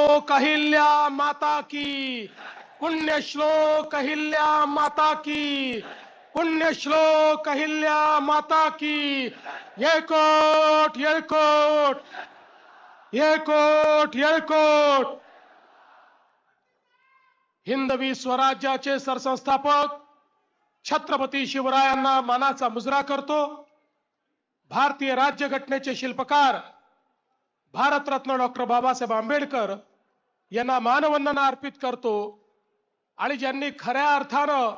पुण्यश्लोक अहिल्या माता की, पुण्यश्लोक अहिल्या माता की, पुण्यश्लोक अहिल्या माता की। येळकोट येळकोट येळकोट येळकोट। हिंदवी स्वराज्याचे सरसंस्थापक छत्रपती शिवरायांना मानाचा मुजरा करतो। भारतीय राज्यघटनेचे शिल्पकार भारतरत्न डॉक्टर बाबासाहेब आंबेडकर यांना मानवंदना अर्पित करतो आणि ज्यांनी खऱ्या अर्थानं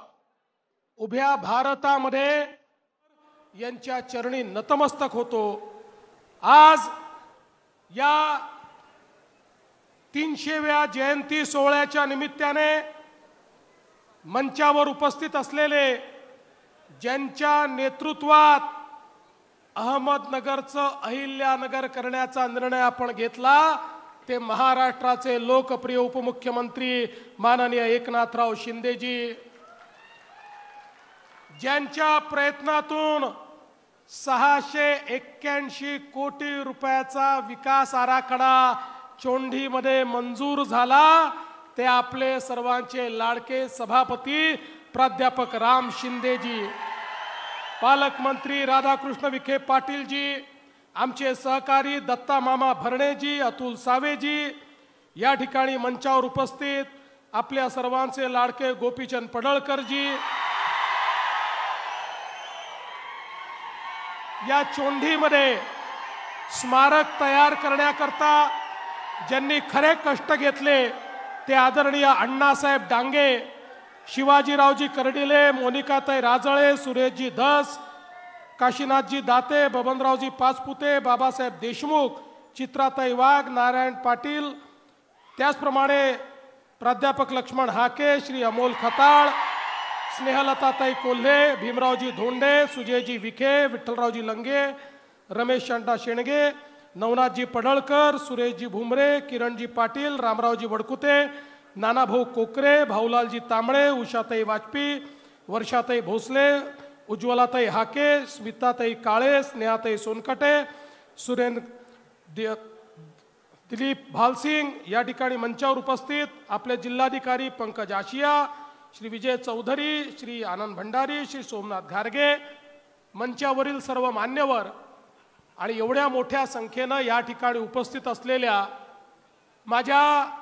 उभ्या भारतामध्ये यांच्या चरणी नतमस्तक होतो। आज या 300व्या जयंती सोहळ्याच्या निमित्ताने मंचावर उपस्थित असलेले ज्यांच्या नेतृत्वात अहमदनगरचं अहिल्यानगर करण्याचा निर्णय आपण घेतला ते महाराष्ट्राचे लोकप्रिय उपमुख्यमंत्री माननीय एकनाथराव शिंदेजी, ज्यांच्या प्रयत्नातून 681 कोटी रुपयाचा विकास आराखडा चोंढीमध्ये मंजूर झाला, ते आपले सर्वांचे लाडके सभापती प्राध्यापक राम शिंदेजी, पालकमंत्री राधाकृष्ण विखे पाटीलजी, आमचे सहकारी दत्ता मामा भरणेजी, अतुल सावेजी, या ठिकाणी मंचावर उपस्थित आपल्या सर्वांचे लाडके गोपीचंद पडळकरजी, या चोंढीमध्ये स्मारक तयार करण्याकरता ज्यांनी खरे कष्ट घेतले ते आदरणीय अण्णासाहेब डांगे, शिवाजीरावजी कर्डिले, मोनिकाताई राजळे, सुरेशजी धस, काशीनाथजी दाते, बबनरावजी पाचपुते, बाबासाहेब देशमुख, चित्राताई वाघ, नारायण पाटील, त्याचप्रमाणे प्राध्यापक लक्ष्मण हाके, श्री अमोल खताळ, स्नेहलताताई कोल्हे, भीमरावजी धोंडे, सुजयजी विखे, विठ्ठलरावजी लंगे, रमेश शांता शेणगे, नवनाथजी पडळकर, सुरेशजी भुमरे, किरणजी पाटील, रामरावजी वडकुते, नानाभाऊ कोकरे, भाऊलालजी तांबळे, उषाताई वाजपेयी, वर्षाताई भोसले, उज्ज्वलाताई हाके, स्मिताताई काळे, स्नेहाताई सोनकटे, सुरेंद्र दिलीप भालसिंग, या ठिकाणी मंचावर उपस्थित आपले जिल्हाधिकारी पंकज आशिया, श्री विजय चौधरी, श्री आनंद भंडारी, श्री सोमनाथ घारगे, मंचावरील सर्व मान्यवर आणि एवढ्या मोठ्या संख्येनं या ठिकाणी उपस्थित असलेल्या माझ्या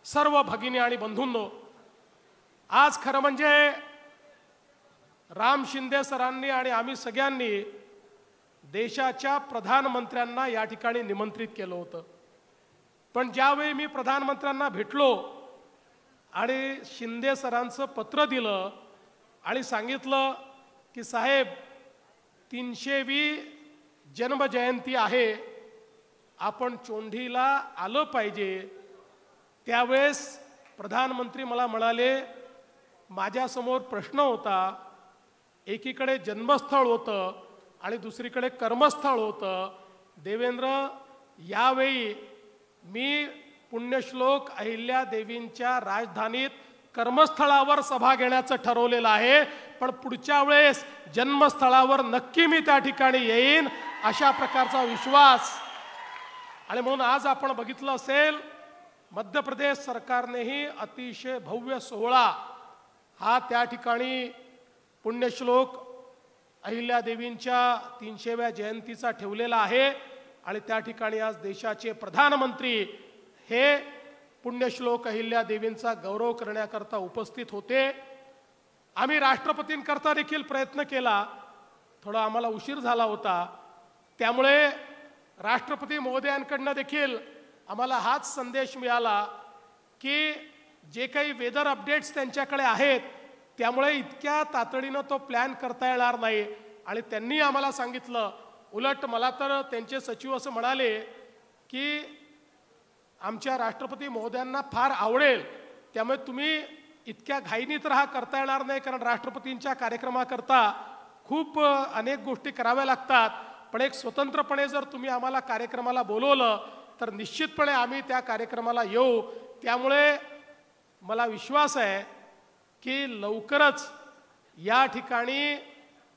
सर्व भगिनी आणि बंधूंनो, आज खरं म्हणजे राम शिंदे सरांनी आणि आम्ही सगळ्यांनी देशाच्या प्रधानमंत्र्यांना या ठिकाणी निमंत्रित केलं होतं। पण ज्यावेळी मी प्रधानमंत्र्यांना भेटलो आणि शिंदे सरांचं पत्र दिलं आणि सांगितलं की साहेब 300वी जन्मजयंती आहे, आपण चोंढीला आलं पाहिजे, त्यावेळेस प्रधानमंत्री मला म्हणाले, माझ्यासमोर प्रश्न होता, एकीकडे जन्मस्थळ होतं आणि दुसरीकडे कर्मस्थळ होतं। देवेंद्र, यावेळी मी पुण्यश्लोक अहिल्या देवींच्या राजधानीत कर्मस्थळावर सभा घेण्याचं ठरवलेलं आहे, पण पुढच्या वेळेस जन्मस्थळावर नक्की मी त्या ठिकाणी येईन, अशा प्रकारचा विश्वास। आणि म्हणून आज आपण बघितलं असेल, मध्य प्रदेश सरकारनेही अतिशय भव्य सोहळा हा त्या ठिकाणी पुण्यश्लोक अहिल्या देवींच्या 300व्या जयंतीचा ठेवलेला आहे आणि त्या ठिकाणी आज देशाचे प्रधानमंत्री हे पुण्यश्लोक अहिल्या देवींचा गौरव करण्याकरता उपस्थित होते। आम्ही राष्ट्रपतींकरता देखील प्रयत्न केला, थोडा आम्हाला उशीर झाला होता, त्यामुळे राष्ट्रपती महोदयांकडनं देखील आम्हाला हाच संदेश मिळाला की जे काही वेदर अपडेट्स त्यांच्याकडे आहेत त्यामुळे इतक्या तातडीनं तो प्लॅन करता येणार नाही। आणि त्यांनी आम्हाला सांगितलं, उलट मला तर त्यांचे सचिव असं म्हणाले की आमच्या राष्ट्रपती महोदयांना फार आवडेल, त्यामुळे तुम्ही इतक्या घाईनी तर हा करता येणार नाही, कारण राष्ट्रपतींच्या कार्यक्रमाकरता खूप अनेक गोष्टी कराव्या लागतात, पण एक स्वतंत्रपणे जर तुम्ही आम्हाला कार्यक्रमाला बोलवलं तर निश्चितपणे आम्ही त्या कार्यक्रमाला येऊ। त्यामुळे मला विश्वास आहे की लवकरच या ठिकाणी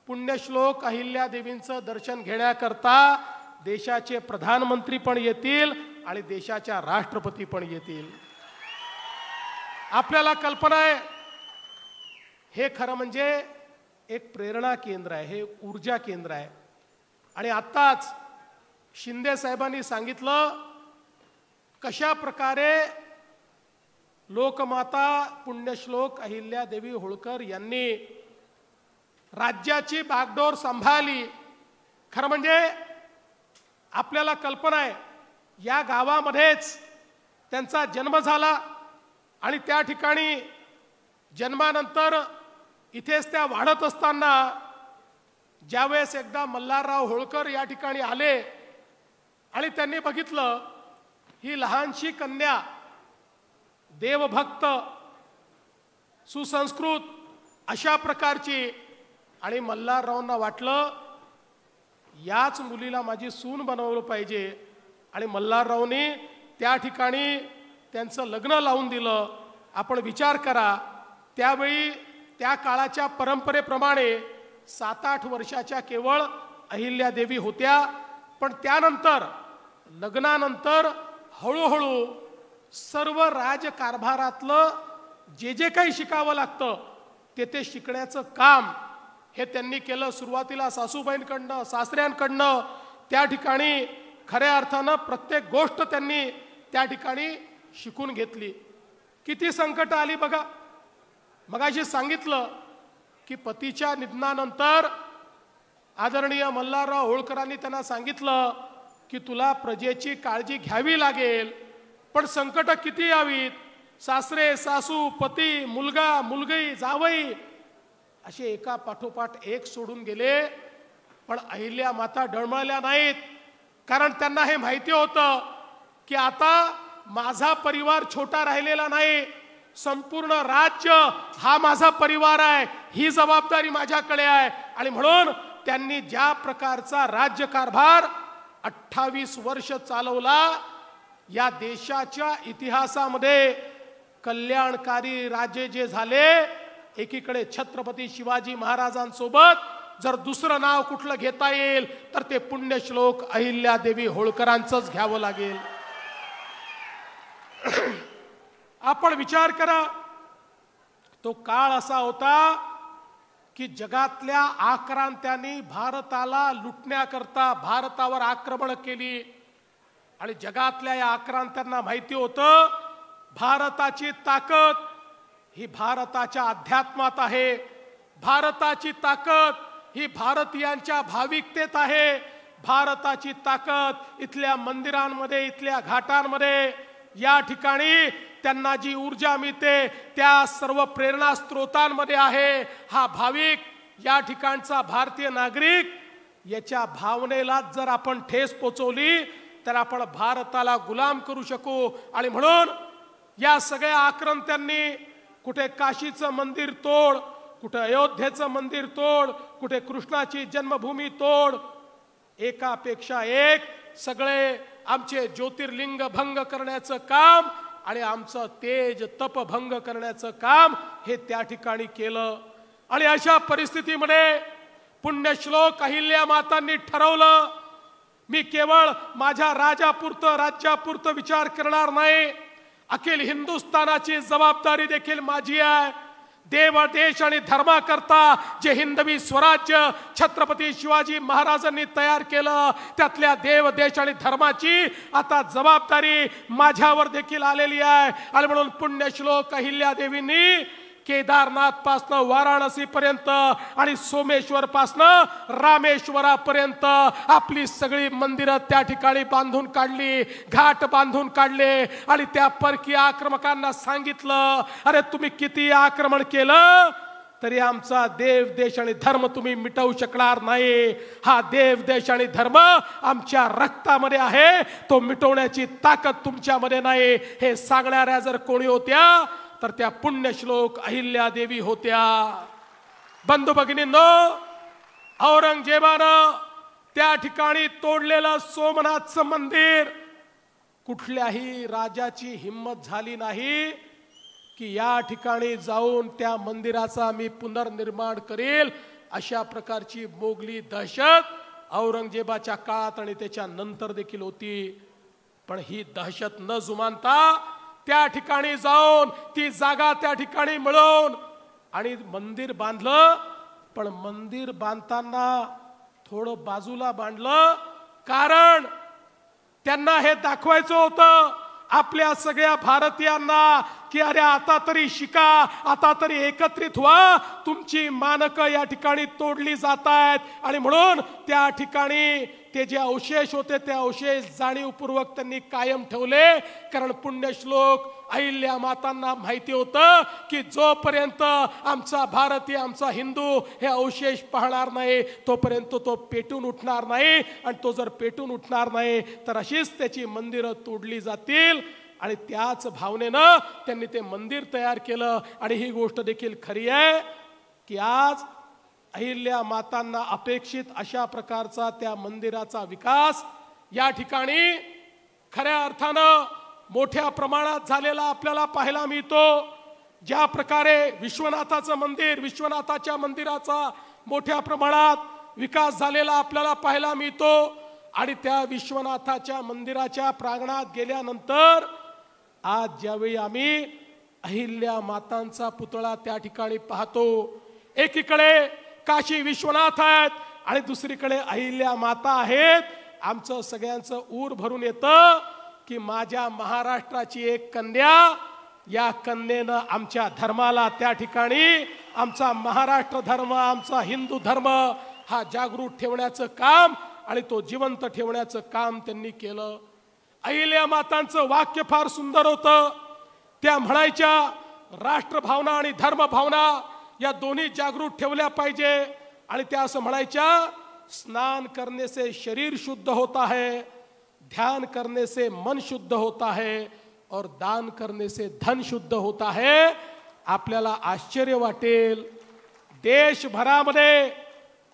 पुण्यश्लोक अहिल्या देवींचं दर्शन घेण्याकरता देशाचे प्रधानमंत्री पण येतील आणि देशाच्या राष्ट्रपती पण येतील. आपल्याला कल्पना आहे, हे खरं म्हणजे एक प्रेरणा केंद्र आहे, हे ऊर्जा केंद्र आहे. आणि आत्ताच शिंदे साहेबांनी सांगितलं कशा प्रकारे लोकमाता पुण्यश्लोक अहिल्यादेवी होळकर यांनी राज्याची बागडोर सांभाळली. खरं म्हणजे आपल्याला कल्पना आहे, या गावामध्येच त्यांचा जन्म झाला आणि त्या ठिकाणी जन्मानंतर इथेच त्या वाढत असताना ज्यावेळेस एकदा मल्हारराव होळकर या ठिकाणी आले आणि त्यांनी बघितलं ही लहानशी कन्या देवभक्त सुसंस्कृत अशा प्रकारची, आणि मल्हाररावांना वाटलं याच मुलीला माझी सून बनवलं पाहिजे. आणि मल्हाररावनी त्या ठिकाणी त्यांचं लग्न लावून दिलं. आपण विचार करा, त्यावेळी त्या काळाच्या परंपरेप्रमाणे 7-8 वर्षाच्या केवळ अहिल्यादेवी होत्या. पण त्यानंतर लग्नानंतर हळूहळू सर्व राजकारभारातलं जे जे काही शिकावं लागतं ते शिकण्याचं काम हे त्यांनी केलं. सुरुवातीला सासूबाईंकडनं सासऱ्यांकडनं त्या ठिकाणी खऱ्या अर्थानं प्रत्येक गोष्ट त्यांनी त्या ठिकाणी शिकून घेतली. किती संकट आली बघा. मगाशी सांगितलं की पतीच्या निधनानंतर आदरणीय मल्हारराव होळकरांनी त्यांना सांगितलं की तुला प्रजेची काळजी घ्यावी लागेल, पण संकट किती यावीत, सासरे सासू पती मुलगा मुलगी जावई असे एका पाठोपाठ एक सोडून गेले. पण अहिल्या माता डळमळल्या नाहीत, कारण त्यांना हे माहिती होतं की आता माझा परिवार छोटा राहिलेला नाही, संपूर्ण राज्य हा माझा परिवार आहे, ही जबाबदारी माझ्याकडे आहे. आणि म्हणून त्यांनी ज्या प्रकारचा राज्यकारभार 28 वर्ष चालवला, या देशाच्या इतिहासामध्ये कल्याणकारी राजे जे झाले, एकीकडे छत्रपती शिवाजी महाराजांसोबत जर दुसरं नाव कुठलं घेता येईल तर ते पुण्यश्लोक अहिल्यादेवी होळकरांचंच घ्यावं लागेल. आपण विचार करा, तो काळ असा होता की जगातल्या आक्रांत्यांनी भारताला लुटण्याकरता भारतावर आक्रमण केली. आणि जगातल्या या आक्रांत्यांना माहिती होतं भारताची ताकद ही भारताच्या अध्यात्मात आहे, भारताची ताकद ही भारतीयांच्या भाविकतेत आहे, भारताची ताकद इथल्या मंदिरांमध्ये इथल्या घाटांमध्ये या ठिकाणी त्यांना जी ऊर्जा मिळते त्या सर्व प्रेरणा स्रोतांमध्ये आहे. हा भाविक या ठिकाणचा भारतीय नागरिक याच्या भावनेला जर आपण ठेस पोचवली तर आपण भारताला गुलाम करू शकू. आणि म्हणून या सगळ्या आक्रंत्यांनी कुठे काशीचं मंदिर तोड, कुठे अयोध्येचं मंदिर तोड, कुठे कृष्णाची जन्मभूमी तोड, एकापेक्षा एक सगळे आमचे ज्योतिर्लिंग भंग करण्याचं काम आणि आमचं तेज तप भंग करण्याचं काम हे त्या ठिकाणी केलं. आणि अशा परिस्थितीमध्ये पुण्यश्लोक अहिल्या मातांनी ठरवलं मी केवळ माझ्या राजापुरतं राज्यापुरतं विचार करणार नाही, अखिल हिंदुस्थानाची जबाबदारी देखील माझी आहे. देव देश आणि धर्माकरता जे हिंदवी स्वराज्य छत्रपती शिवाजी महाराजांनी तयार केलं त्यातल्या देव देश आणि धर्माची आता जबाबदारी माझ्यावर देखील आलेली आहे. आणि म्हणून पुण्यश्लोक अहिल्यादेवींनी केदारनाथ पासनं वाराणसी पर्यंत आणि सोमेश्वर पासनं रामेश्वरापर्यंत आपली सगळी मंदिरं त्या ठिकाणी बांधून काढली, घाट बांधून काढले. आणि त्या परकीय आक्रमकांना सांगितलं अरे तुम्ही किती आक्रमण केलं तरी आमचा देव देश आणि धर्म तुम्ही मिटवू शकणार नाही. हा देव देश आणि धर्म आमच्या रक्तामध्ये आहे, तो मिटवण्याची ताकद तुमच्यामध्ये नाही. हे सांगणाऱ्या जर कोणी होत्या तर त्या पुण्यश्लोक अहिल्यादेवी होत्या. बंधू भगिनींनो, औरंगजेबानं त्या ठिकाणी तोडलेलं सोमनाथचं मंदिर कुठल्याही राजाची हिम्मत झाली नाही की या ठिकाणी जाऊन त्या मंदिराचा मी पुनर्निर्माण करेल. अशा प्रकारची मोगली दहशत औरंगजेबाच्या काळात आणि त्याच्या नंतर देखील होती. पण ही दहशत न जुमानता त्या ठिकाणी जाऊन ती जागा त्या ठिकाणी मिळवून आणि मंदिर बांधलं. पण मंदिर बांधताना थोडं बाजूला बांधलं, कारण त्यांना हे दाखवायचं होतं आपल्या सगळ्या भारतीयांना की अरे आता तरी शिका, आता तरी एकत्रित व्हा, तुमची मानकं या ठिकाणी तोडली जात आहेत. आणि म्हणून त्या ठिकाणी ते जे अवशेष होते ते अवशेष जाणीवपूर्वक त्यांनी कायम ठेवले. कारण पुण्यश्लोक अहिल्या मातांना माहिती होतं की जोपर्यंत आमचा भारतीय, आमचा हिंदू हे अवशेष पाहणार नाही तोपर्यंत तो पेटून उठणार नाही. आणि तो जर पेटून उठणार नाही तर अशीच त्याची मंदिरं तोडली जातील. आणि त्याच भावनेनं त्यांनी ते मंदिर तयार केलं. आणि ही गोष्ट देखील खरी आहे की आज अहिल्या मातांना अपेक्षित अशा प्रकारचा त्या मंदिराचा विकास या ठिकाणी खऱ्या अर्थानं मोठ्या प्रमाणात झालेला आपल्याला पाहायला मिळतो. ज्या प्रकारे विश्वनाथाचं मंदिर, विश्वनाथाच्या मंदिराचा मोठ्या प्रमाणात विकास झालेला आपल्याला पाहायला मिळतो. आणि त्या विश्वनाथाच्या मंदिराच्या प्रांगणात गेल्यानंतर आज ज्यावेळी आम्ही अहिल्या मातांचा पुतळा त्या ठिकाणी पाहतो, एकीकडे काशी विश्वनाथ आहेत आणि दुसरीकडे अहिल्या माता आहेत, आमचं सगळ्यांचं ऊर भरून येतं की माझ्या महाराष्ट्राची एक कन्या, या कन्येनं आमच्या धर्माला त्या ठिकाणी, आमचा महाराष्ट्र धर्म, आमचा हिंदू धर्म हा जागृत ठेवण्याचं काम आणि तो जिवंत ठेवण्याचं काम त्यांनी केलं. अहिल्या मातांचं वाक्य फार सुंदर होतं. त्या म्हणायच्या राष्ट्रभावना आणि धर्मभावना या दोन्ही जागृत ठेवल्या पाहिजे. आणि त्या असं म्हणायच्या, स्नान करने से शरीर शुद्ध होता है, ध्यान करने से मन शुद्ध होता है और दान करने से धन शुद्ध होता है. आपल्याला आश्चर्य वाटेल, देशभरामध्ये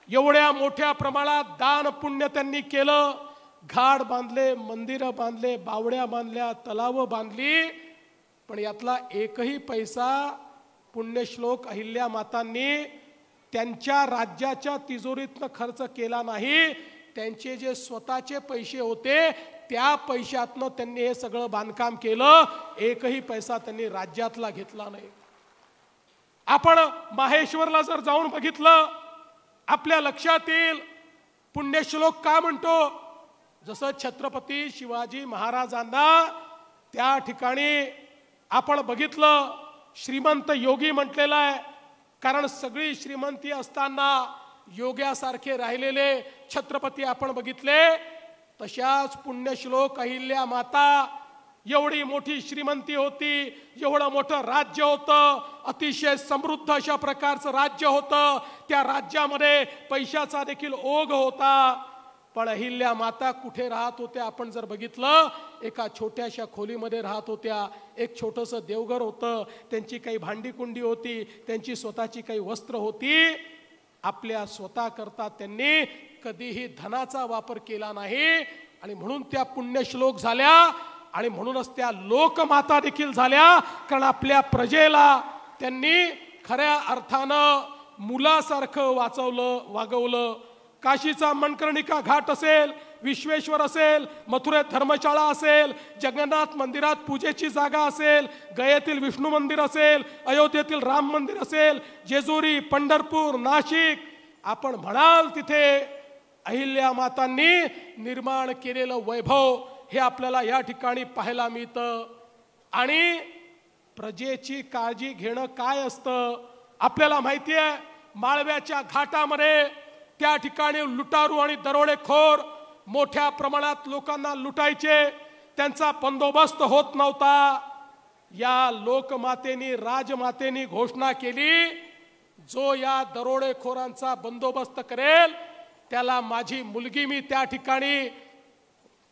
एवढ्या मोठ्या प्रमाणात दान पुण्य त्यांनी केलं. घाट बांधले, मंदिरं बांधले, बावड्या बांधल्या, तलावं बांधली, पण यातला एकही पैसा पुण्यश्लोक अहिल्या मातांनी त्यांच्या राज्याच्या तिजोरीतनं खर्च केला नाही. त्यांचे जे स्वतःचे पैसे होते त्या पैशातनं त्यांनी हे सगळं बांधकाम केलं. एकही पैसा त्यांनी राज्यातला घेतला नाही. आपण माहेश्वरला जर जाऊन बघितलं, आपल्या लक्षात येईल पुण्यश्लोक का म्हणतो. जसं छत्रपती शिवाजी महाराजांना त्या ठिकाणी आपण बघितलं श्रीमंत योगी म्हटलेलं आहे, कारण सगळी श्रीमंती असताना योग्यासारखे राहिलेले छत्रपती आपण बघितले. तशाच पुण्यश्लोक अहिल्या माता, एवढी मोठी श्रीमंती होती, एवढं मोठं राज्य होतं, अतिशय समृद्ध अशा प्रकारचं राज्य होतं. त्या राज्यामध्ये पैशाचा देखील ओघ होता. पण अहिल्या माता कुठे राहत होत्या आपण जर बघितलं, एका छोट्याशा खोलीमध्ये राहत होत्या. एक छोटंसं देवघर होतं, त्यांची काही भांडी कुंडी होती, त्यांची स्वतःची काही वस्त्र होती. आपल्या स्वतः करता त्यांनी कधीही धनाचा वापर केला नाही. आणि म्हणून त्या पुण्यश्लोक झाल्या आणि म्हणूनच त्या लोकमाता देखील झाल्या. कारण आपल्या प्रजेला त्यांनी खऱ्या अर्थानं मुलासारखं वागवलं. काशीचा मणकर्णिका घाट असेल, विश्वेश्वर असेल, मथुरेत धर्मशाळा असेल, जगन्नाथ मंदिरात पूजेची जागा असेल, गयेतील विष्णू मंदिर असेल, अयोध्येतील राम मंदिर असेल, जेजुरी, पंढरपूर, नाशिक, आपण म्हणाल तिथे अहिल्या मातांनी निर्माण केलेलं वैभव हे आपल्याला या ठिकाणी पाहायला मिळतं. आणि प्रजेची काळजी घेणं काय असतं आपल्याला माहिती आहे. माळव्याच्या घाटामध्ये त्या ठिकाणी लुटारू आणि दरोडेखोर मोठ्या प्रमाणात लोकांना लुटायचे, त्यांचा बंदोबस्त होत नव्हता. या लोकमातेनी, राजमातेनी घोषणा केली, जो या दरोडेखोरांचा बंदोबस्त करेल त्याला माझी मुलगी मी त्या ठिकाणी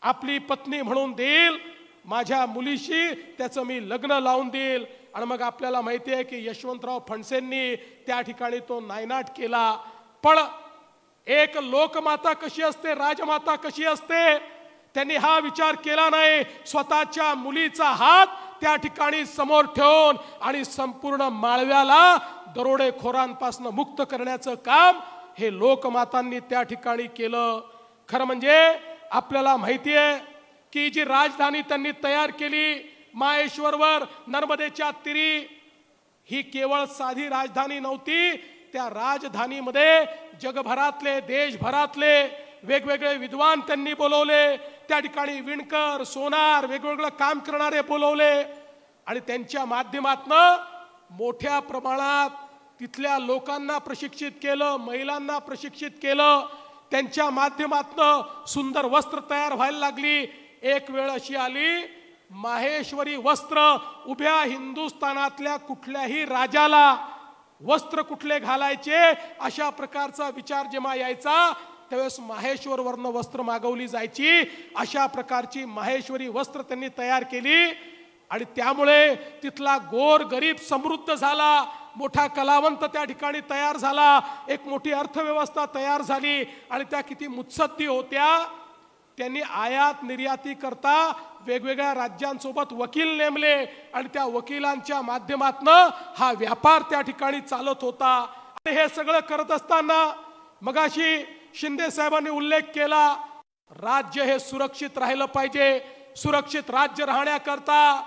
आपली पत्नी म्हणून देईल, माझ्या मुलीशी त्याचं मी लग्न लावून देईल. आणि मग आपल्याला माहिती आहे की यशवंतराव फडसेंनी त्या ठिकाणी तो नायनाट केला. पण एक लोकमाता कशी असते, राजमाता कशी असते, त्यांनी हा विचार केला नाही. स्वतःच्या मुलीचा हात त्या ठिकाणी समोर ठेवून आणि संपूर्ण माळव्याला दरोडेखोरांपासून मुक्त करण्याचं काम हे लोकमातांनी त्या ठिकाणी केलं. खरं म्हणजे आपल्याला माहिती आहे की जी राजधानी त्यांनी तयार केली माहेश्वरवर नर्मदेच्या तीरी, ही केवळ साधी राजधानी नव्हती. त्या राजधानीमध्ये जगभरातले देशभरातले वेगवेगळे विद्वान त्यांनी बोलवले. त्या ठिकाणी विणकर, सोनार, वेगवेगळं काम करणारे बोलवले आणि त्यांच्या माध्यमातून मोठ्या प्रमाणात तिथल्या लोकांना प्रशिक्षित केलं, महिलांना प्रशिक्षित केलं. त्यांच्या माध्यमातून सुंदर वस्त्र तयार व्हायला लागली. एक वेळ अशी आली, माहेश्वरी वस्त्र उभ्या हिंदुस्थानातल्या कुठल्याही राजाला वस्त्र कुठले घालायचे अशा प्रकारचा विचार जेव्हा यायचा त्यावेळेस माहेश्वरवरनं वस्त्र मागवली जायची. अशा प्रकारची माहेश्वरी वस्त्र त्यांनी तयार केली आणि त्यामुळे तिथला गोर गरीब समृद्ध झाला. मोठा कलावंत त्या ठिकाणी तयार झाला. एक मोठी अर्थव्यवस्था तयार झाली आणि त्या किती मुत्सद्दी होत्या. त्यांनी आयात निर्याती करता वेगवेगळ्या राज्यांसोबत वकील नेमले आणि त्या वकिलांच्या माध्यमातून हा व्यापार त्या ठिकाणी चालत होता. आणि हे सगळं करत असताना मगाशी शिंदे साहेबांनी उल्लेख केला, राज्य हे सुरक्षित राहिलं पाहिजे. सुरक्षित राज्य राहण्याकरता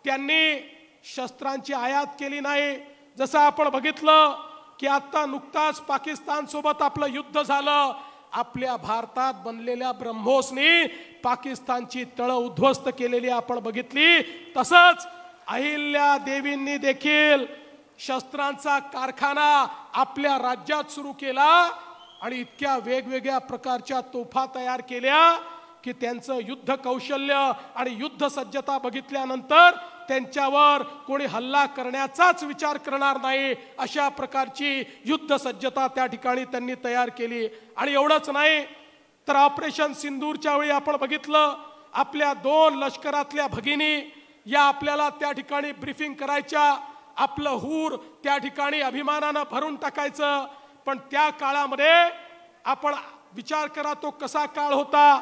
त्यांनी शस्त्रांची आयात केली नाही. जसं आपण बघितलं की आता नुकताच पाकिस्तान सोबत आपलं युद्ध झालं. आपल्या भारतात बनलेल्या ब्रह्मोसनी पाकिस्तानची तळ उद्ध्वस्त केलेली आपण बघितली. तसंच अहिल्या देवींनी देखील शस्त्रांचा कारखाना आपल्या राज्यात सुरू केला आणि इतक्या वेगवेगळ्या प्रकारच्या तोफा तयार केल्या की त्यांचं युद्ध कौशल्य आणि युद्ध सज्जता बघितल्यानंतर त्यांच्यावर कोणी हल्ला करण्याचाच विचार करणार नाही अशा प्रकारची युद्ध सज्जता त्या ठिकाणी त्यांनी तयार केली. आणि एवढंच नाही तर ऑपरेशन सिंदूरच्या वेळी आपण बघितलं, आपल्या 2 लष्करातल्या भगिनी या आपल्याला त्या ठिकाणी ब्रीफिंग करायच्या. आपलं हूर त्या ठिकाणी अभिमानानं भरून टाकायचं. पण त्या काळामध्ये आपण विचार करा तो कसा काळ होता.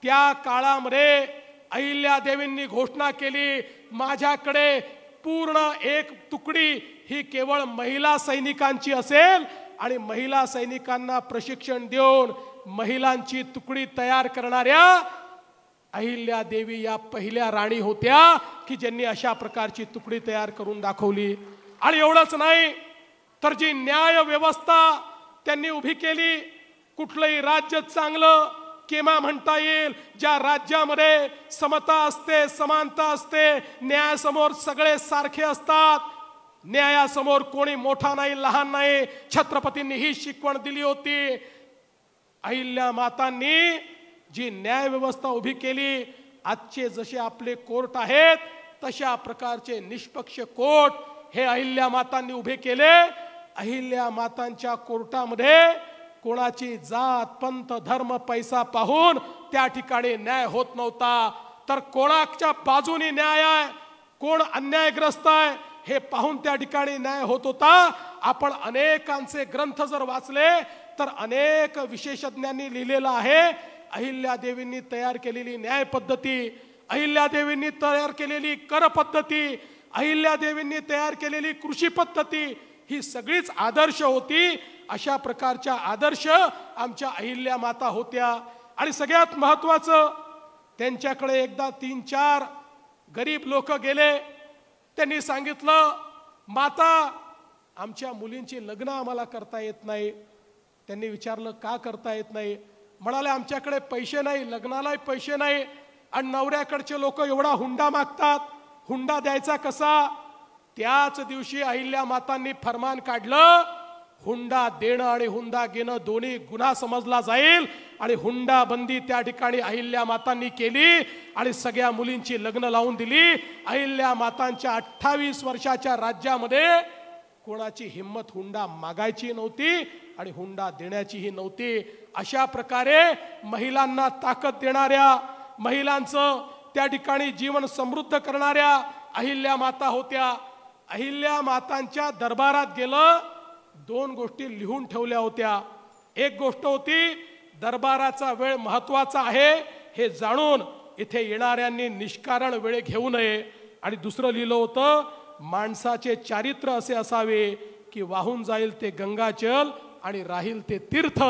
त्या काळामध्ये अहिल्या देवींनी घोषणा केली, माझ्याकडे पूर्ण एक तुकडी ही केवळ महिला सैनिकांची असेल आणि महिला सैनिकांना प्रशिक्षण देऊन महिलांची तुकडी तयार करणाऱ्या अहिल्या देवी या पहिल्या राणी होत्या की ज्यांनी अशा प्रकारची तुकडी तयार करून दाखवली. आणि एवढंच नाही तर जी न्याय व्यवस्था त्यांनी उभी केली, कुठलंही राज्य चांगलं केव्हा म्हणता येईल ज्या राज्यामध्ये समता असते, समानता असते, न्यायासमोर सगळे सारखे असतात, न्यायासमोर कोणी मोठा नाही लहान नाही. छत्रपतींनी ही शिकवण दिली होती. अहिल्या मातांनी जी न्याय व्यवस्था उभी केली, आजचे जसे आपले कोर्ट आहेत तशा प्रकारचे निष्पक्ष कोर्ट हे अहिल्या मातांनी उभे केले. अहिल्या मातांच्या कोर्टामध्ये कोणाची जात पंथ धर्म पैसा पाहून त्या ठिकाणी न्याय होत नव्हता, तर कोणाच्या बाजूने न्याय आहे, कोण अन्यायग्रस्त आहे हे पाहून त्या ठिकाणी न्याय होत होता. आपण अनेकांचे ग्रंथ जर वाचले तर अनेक विशेषज्ञांनी लिहिलेलं आहे अहिल्या देवींनी तयार केलेली न्याय पद्धती, अहिल्या देवींनी तयार केलेली कर पद्धती, अहिल्या देवींनी तयार केलेली कृषी पद्धती ही सगळीच आदर्श होती. अशा प्रकारच्या आदर्श आमच्या अहिल्या माता होत्या. आणि सगळ्यात महत्त्वाचं, त्यांच्याकडे एकदा 3-4 गरीब लोक गेले. त्यांनी सांगितलं, माता आमच्या मुलींची लग्न आम्हाला करता येत नाही. त्यांनी विचारलं का करता येत नाही. म्हणाले आमच्याकडे पैसे नाही, लग्नालाही पैसे नाही आणि नवऱ्याकडचे लोक एवढा हुंडा मागतात, हुंडा द्यायचा कसा. त्याच दिवशी अहिल्या मातांनी फरमान काढलं, हुंडा देणं आणि हुंडा घेणं दोन्ही गुन्हा समजला जाईल. आणि हुंडा बंदी त्या ठिकाणी अहिल्या मातांनी केली आणि सगळ्या मुलींची लग्न लावून दिली. अहिल्या मातांच्या 28 वर्षाच्या राज्यामध्ये कोणाची हिम्मत हुंडा मागायची नव्हती आणि हुंडा देण्याचीही नव्हती. अशा प्रकारे महिलांना ताकद देणाऱ्या, महिलांचं त्या ठिकाणी जीवन समृद्ध करणाऱ्या अहिल्या माता होत्या. अहिल्या मातांच्या दरबारात गेलं, 2 गोष्टी लिहून ठेवल्या होत्या. एक गोष्ट होती, दरबाराचा वेळ महत्वाचा आहे हे जाणून इथे येणाऱ्यांनी निष्कारण वेळ घेऊ नये. आणि दुसरं लिहिलं होतं, माणसाचे चारित्र्य असे असावे की वाहून जाईल ते गंगाजल आणि राहील ते तीर्थ.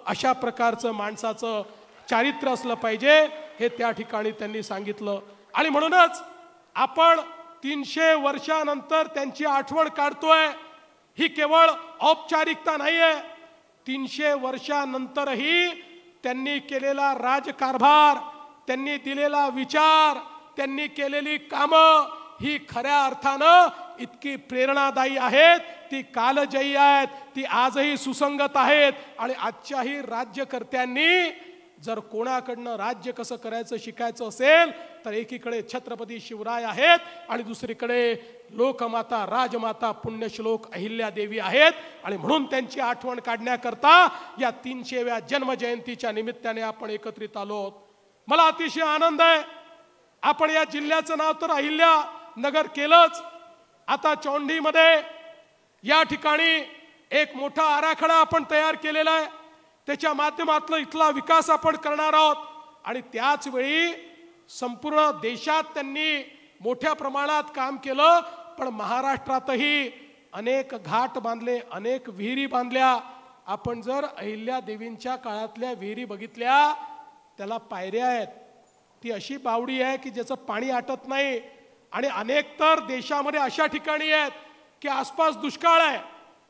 अशा प्रकारचं माणसाचं चारित्र्य असलं पाहिजे. हे त्या ठिकाणी त्यांनी सांगितलं. आणि म्हणूनच आपण 300 वर्षानंतर त्यांची आठवण काढतोय. ही केवळ औपचारिकता नाहीये. 300 वर्षानंतरही त्यांनी केलेला राजकारभार, त्यांनी दिलेला विचार, त्यांनी केलेली कामं ही खऱ्या अर्थानं इतकी प्रेरणादायी आहेत, ती कालजयी आहेत, ती आजही सुसंगत आहेत. आणि आजच्याही राज्यकर्त्यांनी जर कोणाकडनं राज्य कसं करायचं शिकायचं असेल तर एकीकडे छत्रपती शिवराय आहेत आणि दुसरीकडे लोकमाता राजमाता पुण्यश्लोक अहिल्यादेवी आहेत. आणि म्हणून त्यांची आठवण काढण्याकरता या 300व्या जन्मजयंतीच्या निमित्ताने आपण एकत्रित आलो आहोत. मला अतिशय आनंद आहे. आपण या जिल्ह्याचं नाव तर अहिल्या नगर केलंच. आता चौंडीमध्ये या ठिकाणी एक मोठा आराखडा आपण तयार केलेला आहे. त्याच्या माध्यमातून इथला विकास आपण करणार आहोत. आणि त्याच वेळी संपूर्ण देशात त्यांनी मोठ्या प्रमाणात काम केलं. पण महाराष्ट्रातही अनेक घाट बांधले, अनेक विहिरी बांधल्या. आपण जर अहिल्या देवींच्या काळातल्या विहिरी बघितल्या, त्याला पायऱ्या आहेत. ती अशी बावडी आहे की ज्याचं पाणी आटत नाही. आणि अनेक तर देशामध्ये अशा ठिकाणी आहेत की आसपास दुष्काळ आहे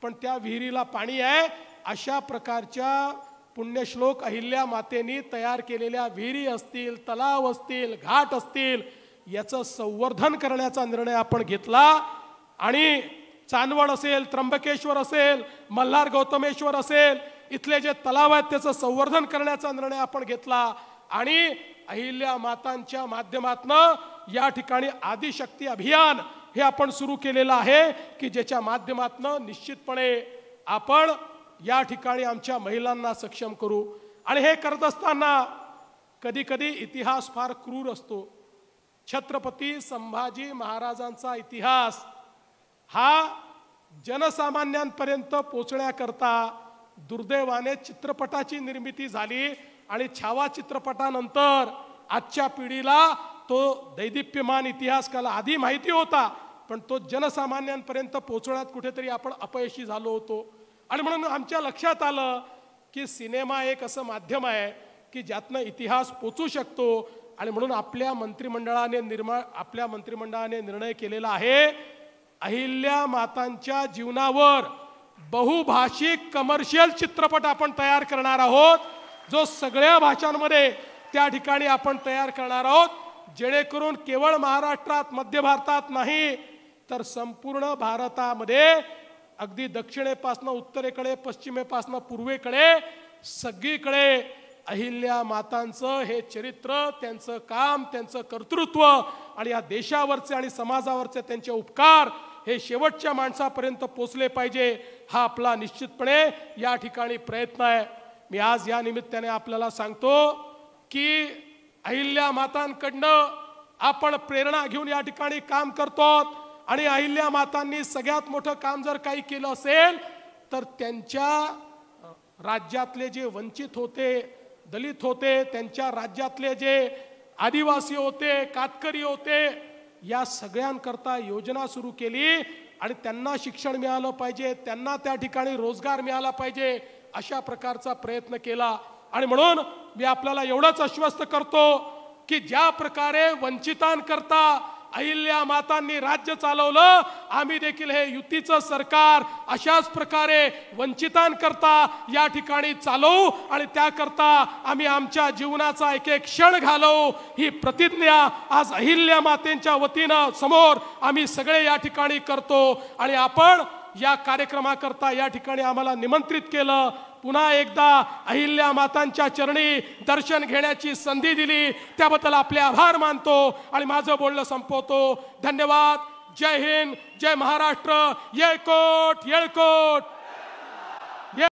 पण त्या विहिरीला पाणी आहे. अशा प्रकारच्या पुण्यश्लोक अहिल्या मातेनी तयार केलेल्या विहिरी असतील, तलाव असतील, घाट असतील, याचं संवर्धन करण्याचा निर्णय आपण घेतला. आणि चांदवड असेल, त्र्यंबकेश्वर असेल, मल्हार गौतमेश्वर असेल, इथले जे तलाव आहेत त्याचं संवर्धन करण्याचा निर्णय आपण घेतला. आणि अहिल्या मातांच्या माध्यमातनं या ठिकाणी आदिशक्ती अभियान हे आपण सुरू केलेलं आहे की ज्याच्या माध्यमातनं निश्चितपणे आपण या ठिकाणी आमच्या महिलांना सक्षम करू. आणि हे करत असताना कधी कधी इतिहास फार क्रूर असतो. छत्रपती संभाजी महाराजांचा इतिहास हा जनसामान्यांपर्यंत पोहोचण्याकरता दुर्दैवाने चित्रपटाची निर्मिती झाली. आणि छावा चित्रपटानंतर आजच्या पिढीला तो दैदिप्यमान इतिहास काला आधी माहिती होता पण तो जनसामान्यांपर्यंत पोहोचण्यात कुठेतरी आपण अपयशी झालो होतो. आणि म्हणून आमच्या लक्षात आलं की सिनेमा एक असं माध्यम आहे की ज्यातनं इतिहास पोचू शकतो. आणि म्हणून आपल्या मंत्रिमंडळाने निर्णय केलेला आहे अहिल्या मातांच्या जीवनावर बहुभाषिक कमर्शियल चित्रपट आपण तयार करणार आहोत, जो सगळ्या भाषांमध्ये त्या ठिकाणी आपण तयार करणार आहोत. जेणेकरून केवळ महाराष्ट्रात, मध्य भारतात नाही तर संपूर्ण भारतामध्ये अगदी दक्षिणेपासून उत्तरेकडे, पश्चिमेपासून पूर्वेकडे सगळीकडे अहिल्या मातांचं हे चरित्र, त्यांचं काम, त्यांचं कर्तृत्व आणि या देशावरचे आणि समाजावरचे त्यांचे उपकार हे शेवटच्या माणसापर्यंत पोचले पाहिजे. हा आपला निश्चितपणे या ठिकाणी प्रयत्न आहे. मी आज या निमित्ताने आपल्याला सांगतो की अहिल्या मातांकडनं आपण प्रेरणा घेऊन या ठिकाणी काम करतो. आणि अहिल्या मातांनी सगळ्यात मोठं काम जर काही केलं असेल तर त्यांच्या राज्यातले जे वंचित होते, दलित होते, त्यांच्या राज्यातले जे आदिवासी होते, कातकरी होते, या सगळ्यांकरता योजना सुरू केली. आणि त्यांना शिक्षण मिळालं पाहिजे, त्यांना त्या ठिकाणी रोजगार मिळाला पाहिजे, अशा प्रकारचा प्रयत्न केला. आणि म्हणून मी आपल्याला एवढंच आश्वस्त करतो की ज्या प्रकारे वंचितांकरता अहिल्या मातांनी राज्य चालवलं, आम्ही देखील हे युतीचं सरकार अशाच प्रकारे वंचितांकरता या ठिकाणी चालवू. आणि त्याकरता आम्ही आमच्या जीवनाचा एक एक क्षण घालवू, ही प्रतिज्ञा आज अहिल्या मातेंच्या वतीनं समोर आम्ही सगळे या ठिकाणी करतो. आणि आपण या कार्यक्रमाकरता या ठिकाणी आम्हाला निमंत्रित केलं, पुन्हा एकदा अहिल्या मातांच्या चरणी दर्शन घेण्याची संधी दिली, त्याबद्दल आपले आभार मानतो आणि माझं बोलणं संपवतो. धन्यवाद. जय हिंद, जय महाराष्ट्र, येळकोट येळकोट.